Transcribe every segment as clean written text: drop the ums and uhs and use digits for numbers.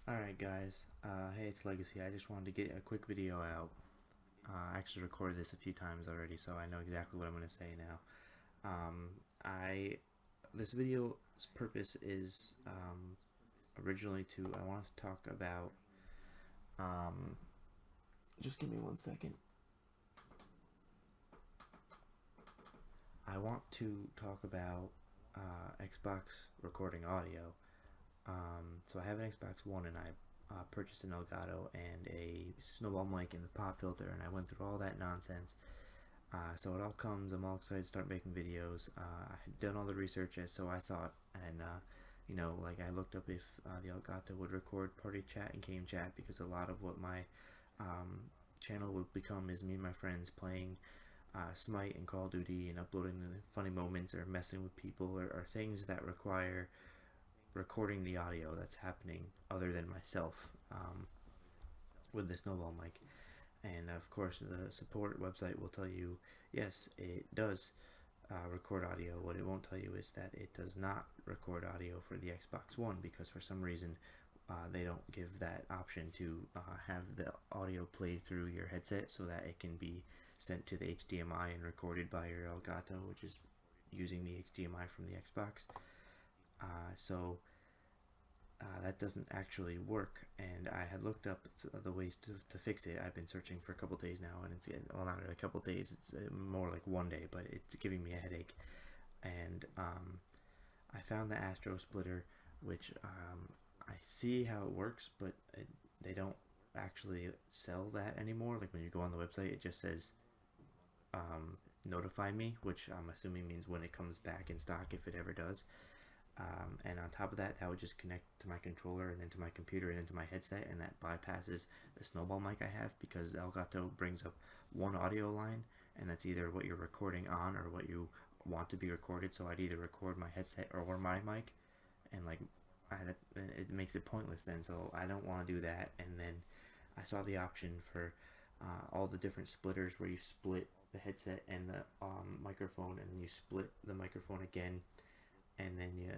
Alright guys, hey, it's Legacy. I just wanted to get a quick video out. I actually recorded this a few times already, so I know exactly what I'm going to say now. This video's purpose is originally I want to talk about, just give me 1 second. I want to talk about Xbox recording audio. So I have an Xbox One, and I purchased an Elgato and a snowball mic and the pop filter, and I went through all that nonsense. So it all comes. I'm all excited to start making videos. I had done all the research, so I thought, and like I looked up if the Elgato would record party chat and game chat, because a lot of what my channel would become is me and my friends playing Smite and Call of Duty and uploading the funny moments or messing with people or things that require recording the audio that's happening other than myself with the snowball mic. And of course the support website will tell you yes, it does record audio. What it won't tell you is that it does not record audio for the Xbox One, because for some reason they don't give that option to have the audio played through your headset so that it can be sent to the HDMI and recorded by your Elgato, which is using the HDMI from the Xbox. So that doesn't actually work, and I had looked up the ways to fix it. I've been searching for a couple days now, and it's, well, not really a couple days, it's more like one day, but it's giving me a headache. And I found the Astro splitter, which I see how it works, but they don't actually sell that anymore. Like when you go on the website, it just says notify me, which I'm assuming means when it comes back in stock, if it ever does. And on top of that, that would just connect to my controller and then to my computer and then to my headset, and that bypasses the snowball mic I have, because Elgato brings up one audio line, and that's either what you're recording on or what you want to be recorded. So I'd either record my headset or my mic, and like it makes it pointless then, so I don't want to do that. And then I saw the option for all the different splitters where you split the headset and the microphone, and then you split the microphone again, and then you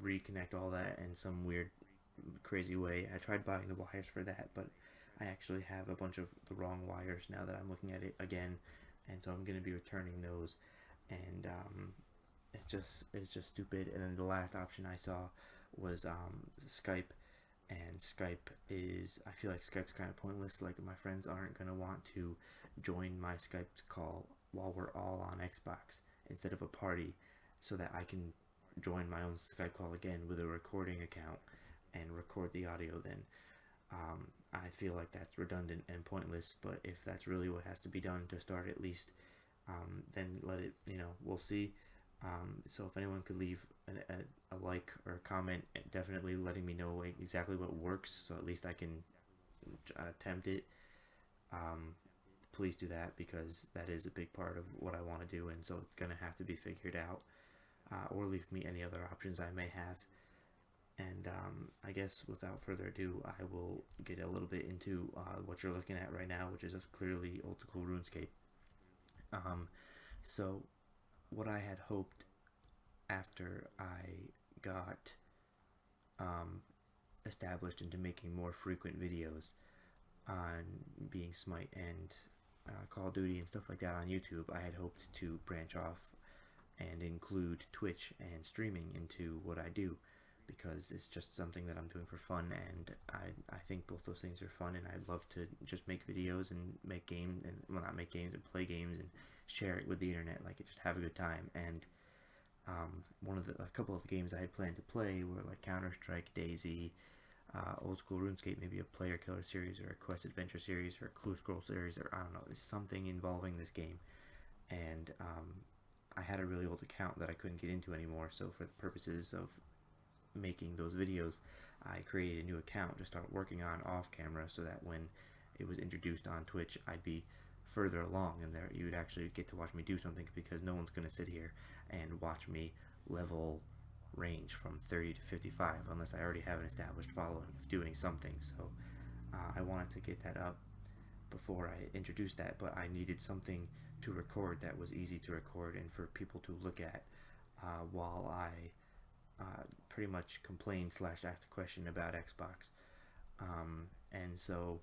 reconnect all that in some weird crazy way. I tried buying the wires for that, but I actually have a bunch of the wrong wires now that I'm looking at it again, and so I'm going to be returning those. And it's just stupid. And then the last option I saw was Skype, and Skype is, I feel like Skype's kind of pointless. Like, my friends aren't going to want to join my Skype call while we're all on Xbox instead of a party, so that I can join my own Skype call again with a recording account and record the audio then. I feel like that's redundant and pointless, but if that's really what has to be done to start at least, then let it, we'll see. So if anyone could leave a like or a comment, definitely letting me know exactly what works, so at least I can attempt it. Please do that, because that is a big part of what I want to do, and so it's going to have to be figured out. Or leave me any other options I may have. And I guess without further ado, I will get a little bit into what you're looking at right now, which is clearly Old School RuneScape. So what I had hoped after I got established into making more frequent videos on being Smite and Call of Duty and stuff like that on YouTube, I had hoped to branch off and include Twitch and streaming into what I do, because it's just something that I'm doing for fun, and I think both those things are fun, and I'd love to just make videos and make games, and well, not make games, and play games and share it with the internet, like just have a good time. And a couple of the games I had planned to play were like Counter-Strike, DayZ, Old School RuneScape, maybe a Player Killer series or a Quest Adventure series or a Clue Scroll series, or I don't know, something involving this game. And I had a really old account that I couldn't get into anymore, so for the purposes of making those videos, I created a new account to start working on off camera, so that when it was introduced on Twitch, I'd be further along, and there you would actually get to watch me do something, because no one's going to sit here and watch me level range from 30 to 55 unless I already have an established following of doing something. So I wanted to get that up before I introduced that, but I needed something to record that was easy to record and for people to look at while I pretty much complain / ask the question about Xbox. And so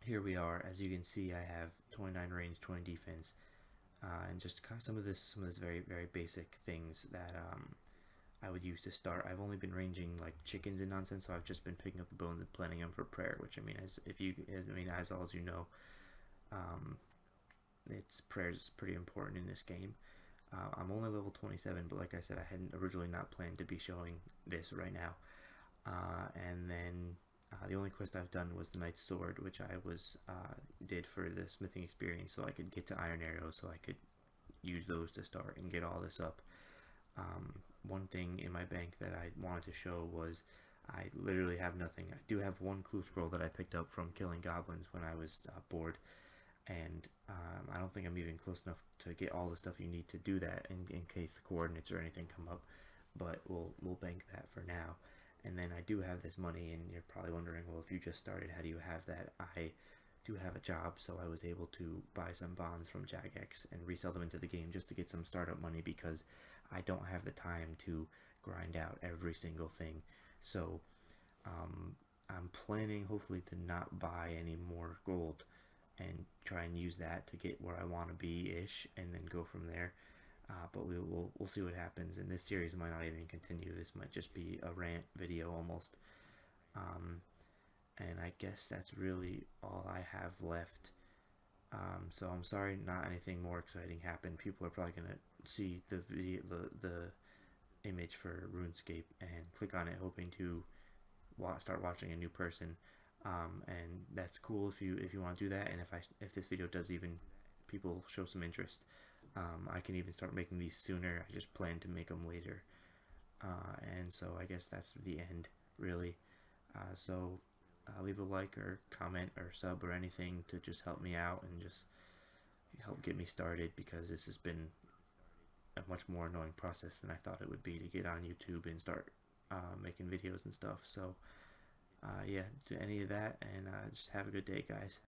here we are. As you can see, I have 29 range, 20 defense, and just kind of some of this very basic things that I would use to start. I've only been ranging like chickens and nonsense, so I've just been picking up the bones and planting them for prayer. Which I mean, as all as you know, it's prayer is pretty important in this game. I'm only level 27, but like I said, I hadn't originally not planned to be showing this right now. And then the only quest I've done was the Knight's Sword, which I did for the smithing experience, so I could get to Iron Arrows, so I could use those to start and get all this up. One thing in my bank that I wanted to show was I literally have nothing. I do have one clue scroll that I picked up from killing goblins when I was bored, and I don't think I'm even close enough to get all the stuff you need to do that in case the coordinates or anything come up, but we'll bank that for now. And then I do have this money, and you're probably wondering, well, if you just started, how do you have that? I do have a job, so I was able to buy some bonds from Jagex and resell them into the game just to get some startup money, because I don't have the time to grind out every single thing. So I'm planning hopefully to not buy any more gold and try and use that to get where I want to be-ish, and then go from there. But we'll see what happens, and this series might not even continue. This might just be a rant video almost. And I guess that's really all I have left. So I'm sorry not anything more exciting happened. People are probably gonna see the video, the image for RuneScape, and click on it hoping to start watching a new person. And that's cool if you want to do that. And if this video does even people show some interest, I can even start making these sooner. I just plan to make them later. And so I guess that's the end, really. So leave a like or comment or sub or anything to just help me out and just help get me started, because this has been a much more annoying process than I thought it would be to get on YouTube and start making videos and stuff. So yeah, do any of that, and just have a good day, guys.